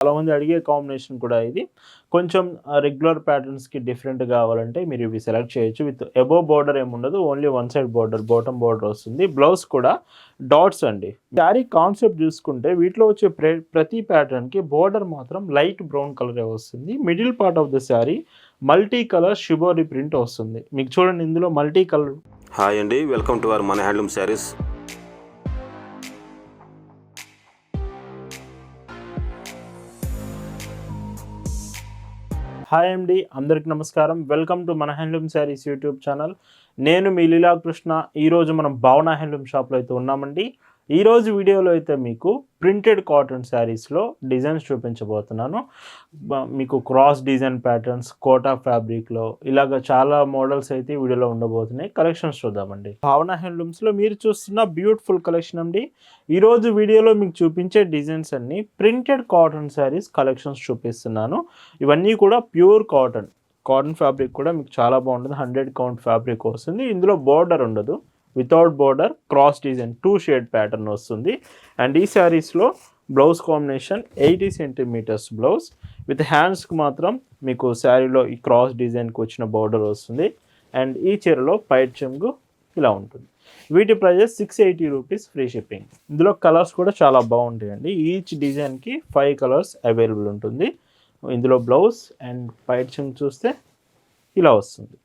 చాలామంది అడిగే కాంబినేషన్ కూడా ఇది. కొంచెం రెగ్యులర్ ప్యాటర్న్స్‌కి డిఫరెంట్ కావాలంటే మీరు ఇవి సెలెక్ట్ చేయొచ్చు. విత్ అబోవ్ బోర్డర్ ఏముండదు. Only one side border, bottom border వస్తుంది. బ్లౌజ్ కూడా డాట్స్ అండి. శారీ కాన్సెప్ట్ చూసుకుంటే వీటిలో వచ్చే ప్రతి ప్యాటర్న్‌కి బోర్డర్ మాత్రం లైట్ బ్రౌన్ కలరే వస్తుంది. Middle part of the sari multi colour shibori print వస్తుంది. మీకు చూడండి ఇందులో మల్టీ కలర్. హాయ్ అండి, వెల్కమ్ టు అవర్ మన హ్యాండ్లూమ్ శారీస్. హాయ్ అండి, అందరికి నమస్కారం. వెల్కమ్ టు మన హ్యాండ్లూమ్ శారీస్ యూట్యూబ్ ఛానల్. నేను మీ లీలాకృష్ణ. ఈరోజు మనం భావన హ్యాండ్లూమ్ షాప్లో అయితే ఉన్నామండి. ఈరోజు వీడియోలో అయితే మీకు ప్రింటెడ్ కాటన్ శారీస్లో డిజైన్స్ చూపించబోతున్నాను. మీకు క్రాస్ డిజైన్ ప్యాటర్న్స్, కోటా ఫ్యాబ్రిక్లో ఇలాగ చాలా మోడల్స్ అయితే వీడియోలో ఉండబోతున్నాయి. కలెక్షన్స్ చూద్దామండి. భావన హ్యాండ్లూమ్స్లో మీరు చూస్తున్న బ్యూటిఫుల్ కలెక్షన్ అండి. ఈరోజు వీడియోలో మీకు చూపించే డిజైన్స్ అన్నీ ప్రింటెడ్ కాటన్ శారీస్ కలెక్షన్స్ చూపిస్తున్నాను. ఇవన్నీ కూడా ప్యూర్ కాటన్ ఫ్యాబ్రిక్ కూడా మీకు చాలా బాగుంటుంది. 100 కౌంట్ ఫ్యాబ్రిక్ వస్తుంది. ఇందులో బోర్డర్ ఉండదు. Without border cross design 2 shade pattern వస్తుంది. అండ్ ఈ శారీస్లో blouse combination 80 centimetres blouse with హ్యాండ్స్కి మాత్రం మీకు శారీలో ఈ క్రాస్ డిజైన్కి వచ్చిన బోర్డర్ వస్తుంది. అండ్ ఈ చీరలో పైట్ చెంగు ఇలా ఉంటుంది. వీటి ప్రైజెస్ 680 రూపీస్, ఫ్రీ షిప్పింగ్. ఇందులో కలర్స్ కూడా చాలా బాగుంటాయండి. ఈచ్ డిజైన్కి 5 కలర్స్ అవైలబుల్ ఉంటుంది. ఇందులో బ్లౌజ్ అండ్ పైట్ చెంగు చూస్తే ఇలా వస్తుంది.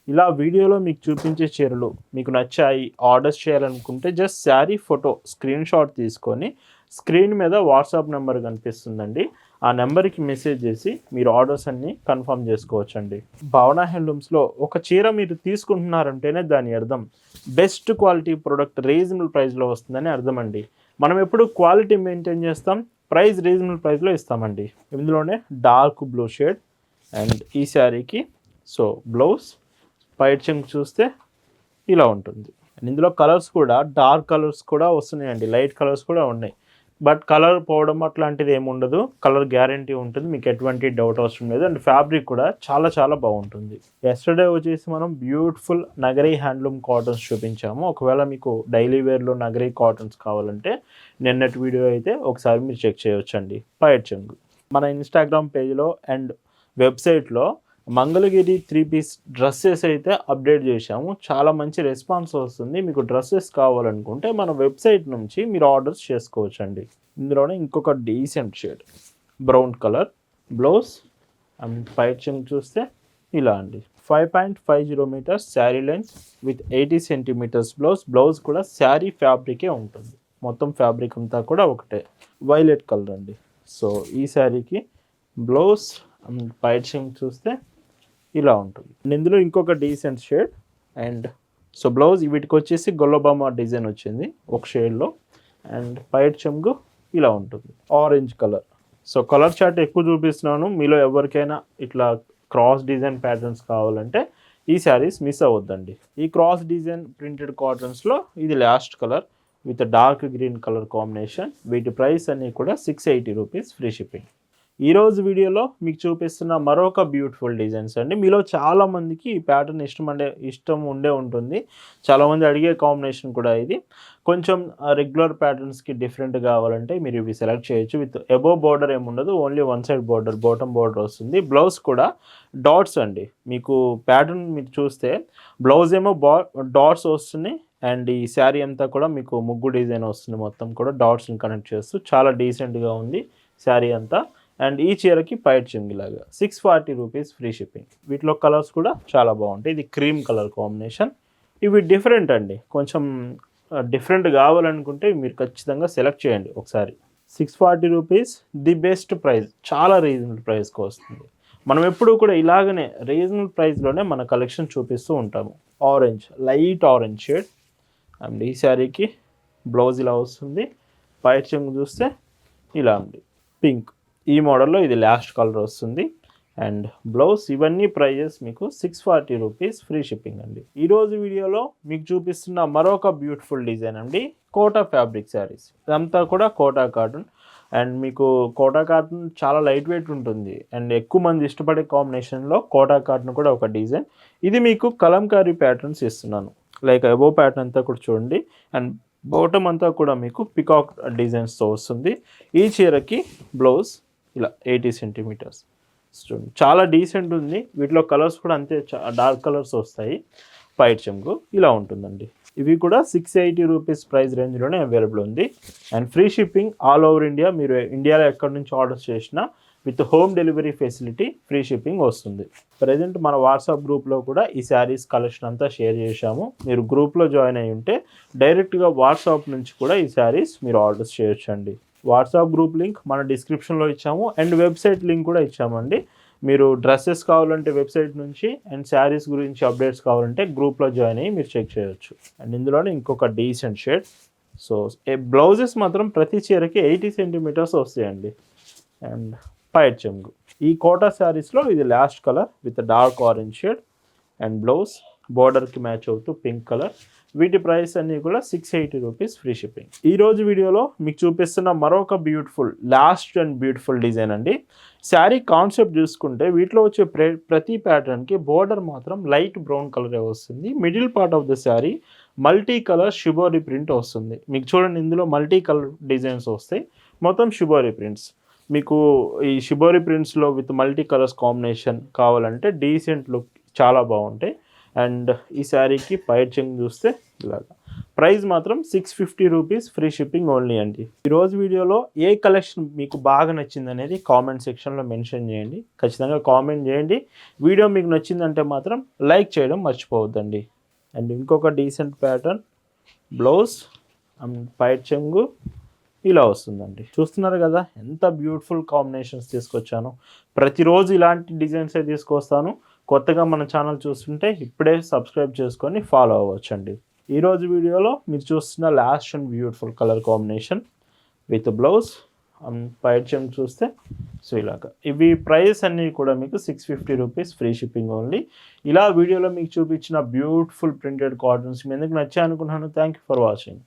ఇలా వీడియోలో మీకు చూపించే చీరలు మీకు నచ్చాయి, ఆర్డర్స్ చేయాలనుకుంటే just sari photo screen shot తీసుకొని స్క్రీన్ మీద వాట్సాప్ నెంబర్ కనిపిస్తుందండి. ఆ నెంబర్కి మెసేజ్ చేసి మీరు ఆర్డర్స్ అన్నీ కన్ఫర్మ్ చేసుకోవచ్చండి. భావన హ్యాండ్లూమ్స్లో ఒక చీర మీరు తీసుకుంటున్నారంటేనే దాని అర్థం బెస్ట్ క్వాలిటీ ప్రోడక్ట్ రీజనబుల్ ప్రైస్లో వస్తుందని అర్థం అండి. మనం ఎప్పుడు క్వాలిటీ మెయింటైన్ చేస్తాం, ప్రైస్ రీజనబుల్ ప్రైస్లో ఇస్తామండి. ఇందులోనే డార్క్ బ్లూ షేడ్ అండ్ ఈ శారీకి సో బ్లౌజ్ పైట్ చెంగు చూస్తే ఇలా ఉంటుంది. అండ్ ఇందులో కలర్స్ కూడా డార్క్ కలర్స్ కూడా వస్తున్నాయండి, లైట్ కలర్స్ కూడా ఉన్నాయి. బట్ కలర్ పోవడం అట్లాంటిది ఏమి ఉండదు. కలర్ గ్యారంటీ ఉంటుంది, మీకు ఎటువంటి డౌట్ అవసరం లేదు. అండ్ ఫ్యాబ్రిక్ కూడా చాలా చాలా బాగుంటుంది. ఎస్టర్డే వచ్చేసి మనం బ్యూటిఫుల్ నగరీ హ్యాండ్లూమ్ కాటన్స్ చూపించాము. ఒకవేళ మీకు డైలీ వేర్లో నగరీ కాటన్స్ కావాలంటే నిన్నటి వీడియో అయితే ఒకసారి మీరు చెక్ చేయవచ్చండి. పైట్ చెంగు మన ఇన్స్టాగ్రామ్ పేజ్లో అండ్ వెబ్సైట్లో మంగళగిరి 3 పీస్ డ్రెస్సెస్ అయితే అప్డేట్ చేశాము. చాలా మంచి రెస్పాన్స్ వస్తుంది. మీకు డ్రెస్సెస్ కావాలనుకుంటే మన వెబ్సైట్ నుంచి మీరు ఆర్డర్స్ చేసుకోవచ్చండి. ఇందులోనే ఇంకొక decent shade brown colour blouse and పైట్ చెంగు చూస్తే ఇలా అండి. 5.50 metres sari length with 80 centimetres blouse కూడా శారీ ఫ్యాబ్రికే ఉంటుంది. మొత్తం ఫ్యాబ్రిక్ అంతా కూడా ఒకటే వైలెట్ కలర్ అండి. సో ఈ శారీకి బ్లౌజ్ అండ్ పైట్ చెంగు చూస్తే ఇలా ఉంటుంది. ఇందులో ఇంకొక decent shade and so blouse వీటికి వచ్చేసి గొల్లబామ డిజైన్ వచ్చింది ఒక షేడ్లో. అండ్ పైట్ చెంగు ఇలా ఉంటుంది orange colour. So colour chart ఎక్కువ చూపిస్తున్నాను. మీలో ఎవరికైనా ఇట్లా క్రాస్ డిజైన్ ప్యాటర్న్స్ కావాలంటే ఈ శారీస్ మిస్ అవ్వద్దండి. ఈ క్రాస్ డిజైన్ ప్రింటెడ్ కాటన్స్లో ఇది last colour with dark green colour combination. వీటి ప్రైస్ అన్నీ కూడా 680 రూపీస్, ఫ్రీ షిప్పింగ్. ఈరోజు వీడియోలో మీకు చూపిస్తున్న మరొక బ్యూటిఫుల్ డిజైన్స్ అండి. మీలో చాలామందికి ఈ ప్యాటర్న్ ఇష్టం ఉండే ఉంటుంది. చాలామంది అడిగే కాంబినేషన్ కూడా ఇది. కొంచెం రెగ్యులర్ ప్యాటర్న్స్కి డిఫరెంట్ కావాలంటే మీరు ఇవి సెలెక్ట్ చేయొచ్చు. విత్ అబోవ్ బోర్డర్ ఏముండదు. Only one side border, bottom border వస్తుంది. బ్లౌజ్ కూడా డాట్స్ అండి. మీకు ప్యాటర్న్ మీరు చూస్తే బ్లౌజ్ ఏమో డాట్స్ వస్తున్నాయి. అండ్ ఈ శారీ అంతా కూడా మీకు ముగ్గు డిజైన్ వస్తుంది. మొత్తం కూడా డాట్స్ని కనెక్ట్ చేస్తూ చాలా డీసెంట్గా ఉంది శారీ అంతా. అండ్ ఈ చీరకి పైట్ చెంగులాగా 640 రూపీస్, ఫ్రీ షిప్పింగ్. వీటిలో కలర్స్ కూడా చాలా బాగుంటాయి. ఇది క్రీమ్ కలర్ కాంబినేషన్. ఇవి డిఫరెంట్ అండి. కొంచెం డిఫరెంట్ కావాలనుకుంటే మీరు ఖచ్చితంగా సెలెక్ట్ చేయండి ఒకసారి. 640 రూపీస్ ది బెస్ట్ ప్రైస్, చాలా రీజనబుల్ ప్రైస్కి వస్తుంది. మనం ఎప్పుడూ కూడా ఇలాగనే రీజనబుల్ ప్రైస్లోనే మన కలెక్షన్ చూపిస్తూ ఉంటాము. Orange, light orange shade and ఈ శారీకి బ్లౌజ్ ఇలా వస్తుంది. పైట్ చెంగు చూస్తే ఇలా ఉంది పింక్. ఈ మోడల్లో ఇది లాస్ట్ కలర్ వస్తుంది. అండ్ బ్లౌజ్ ఇవన్నీ ప్రైజెస్ మీకు 640 రూపీస్, ఫ్రీ షిప్పింగ్ అండి. ఈరోజు వీడియోలో మీకు చూపిస్తున్న మరొక బ్యూటిఫుల్ డిజైన్ అండి, కోటా ఫ్యాబ్రిక్ శారీస్. ఇదంతా కూడా కోటా కాటన్. అండ్ మీకు కోటా కాటన్ చాలా లైట్ వెయిట్ ఉంటుంది. అండ్ ఎక్కువ మంది ఇష్టపడే కాంబినేషన్లో కోటా కాటన్ కూడా ఒక డిజైన్. ఇది మీకు కలంకారీ ప్యాటర్న్స్ ఇస్తున్నాను. లైక్ అబోవ్ ప్యాటర్న్ అంతా కూడా చూడండి. అండ్ బాటమ్ అంతా కూడా మీకు పికాక్ డిజైన్స్తో వస్తుంది. ఈ చీరకి బ్లౌజ్ ఇలా 80 సెంటీమీటర్స్. చూడండి చాలా డీసెంట్ ఉంది. వీటిలో కలర్స్ కూడా అంతే డార్క్ కలర్స్ వస్తాయి. పైట్ చెంగు ఇలా ఉంటుందండి. ఇవి కూడా 680 రూపీస్ ప్రైస్ రేంజ్లోనే అవైలబుల్ ఉంది. And free shipping all over India. మీరు ఇండియాలో ఎక్కడి నుంచి ఆర్డర్ చేసినా with home delivery facility, free shipping వస్తుంది. ప్రజెంట్ మన వాట్సాప్ గ్రూప్లో కూడా ఈ శారీస్ కలెక్షన్ అంతా షేర్ చేశాము. మీరు గ్రూప్లో జాయిన్ అయి ఉంటే డైరెక్ట్గా వాట్సాప్ నుంచి కూడా ఈ శారీస్ మీరు ఆర్డర్స్ చేయొచ్చండి. వాట్సాప్ గ్రూప్ లింక్ మన డిస్క్రిప్షన్లో ఇచ్చాము అండ్ వెబ్సైట్ లింక్ కూడా ఇచ్చామండి. మీరు డ్రెస్సెస్ కావాలంటే వెబ్సైట్ నుంచి అండ్ శారీస్ గురించి అప్డేట్స్ కావాలంటే గ్రూప్లో జాయిన్ అయ్యి మీరు చెక్ చేయొచ్చు. అండ్ ఇందులోనే ఇంకొక డీసెంట్ షేడ్. సో బ్లౌజెస్ మాత్రం ప్రతి చీరకి 80 సెంటీమీటర్స్ వస్తాయండి. అండ్ పైట్ చెంగు. ఈ కోటా శారీస్లో ఇది last colour with dark orange shade and blouse బోర్డర్కి మ్యాచ్ అవుతూ పింక్ కలర్. వీటి ప్రైస్ అన్నీ కూడా 680 రూపీస్ ఫ్రీ షిప్పింగ్. ఈరోజు వీడియోలో మీకు చూపిస్తున్న మరొక లాస్ట్ అండ్ బ్యూటిఫుల్ డిజైన్ అండి. శారీ కాన్సెప్ట్ చూసుకుంటే వీటిలో వచ్చే ప్రతి ప్యాటర్న్కి బోర్డర్ మాత్రం లైట్ బ్రౌన్ కలరే వస్తుంది. Middle part of the sari multi colour shibori print వస్తుంది. మీకు చూడండి ఇందులో మల్టీ కలర్ డిజైన్స్ వస్తాయి. మొత్తం షిబోరి ప్రింట్స్. మీకు ఈ షిబోరి ప్రింట్స్లో విత్ మల్టీ కలర్స్ కాంబినేషన్ కావాలంటే డీసెంట్ లుక్ చాలా బాగుంటాయి. అండ్ ఈ శారీకి పైట్ చెంగు చూస్తే ఇలాగా. ప్రైస్ మాత్రం 650 రూపీస్ ఫ్రీ షిప్పింగ్ ఓన్లీ అండి. ఈరోజు వీడియోలో ఏ కలెక్షన్ మీకు బాగా నచ్చింది అనేది కామెంట్ సెక్షన్లో మెన్షన్ చేయండి. ఖచ్చితంగా కామెంట్ చేయండి. వీడియో మీకు నచ్చిందంటే మాత్రం లైక్ చేయడం మర్చిపోవద్దండి. అండ్ ఇంకొక డీసెంట్ ప్యాటర్న్ బ్లౌజ్ అండ్ పైట్ చెంగు ఇలా వస్తుందండి. చూస్తున్నారు కదా ఎంత బ్యూటిఫుల్ కాంబినేషన్స్ తీసుకొచ్చాను. ప్రతిరోజు ఇలాంటి డిజైన్సే తీసుకొస్తాను. కొత్తగా మన ఛానల్ చూస్తుంటే ఇప్పుడే సబ్స్క్రైబ్ చేసుకొని ఫాలో అవ్వచ్చండి. ఈరోజు వీడియోలో మీరు చూస్తున్న last and beautiful colour combination with blouse and పైట్ చెంగు చూస్తే సో ఇలాగా. ఇవి ప్రైస్ అన్నీ కూడా మీకు 650 రూపీస్ ఫ్రీ షిప్పింగ్ ఓన్లీ. ఇలా వీడియోలో మీకు చూపించిన బ్యూటిఫుల్ ప్రింటెడ్ కాటన్స్ మీ ఎందుకు నచ్చాయి అనుకుంటున్నాను. Thank you for watching.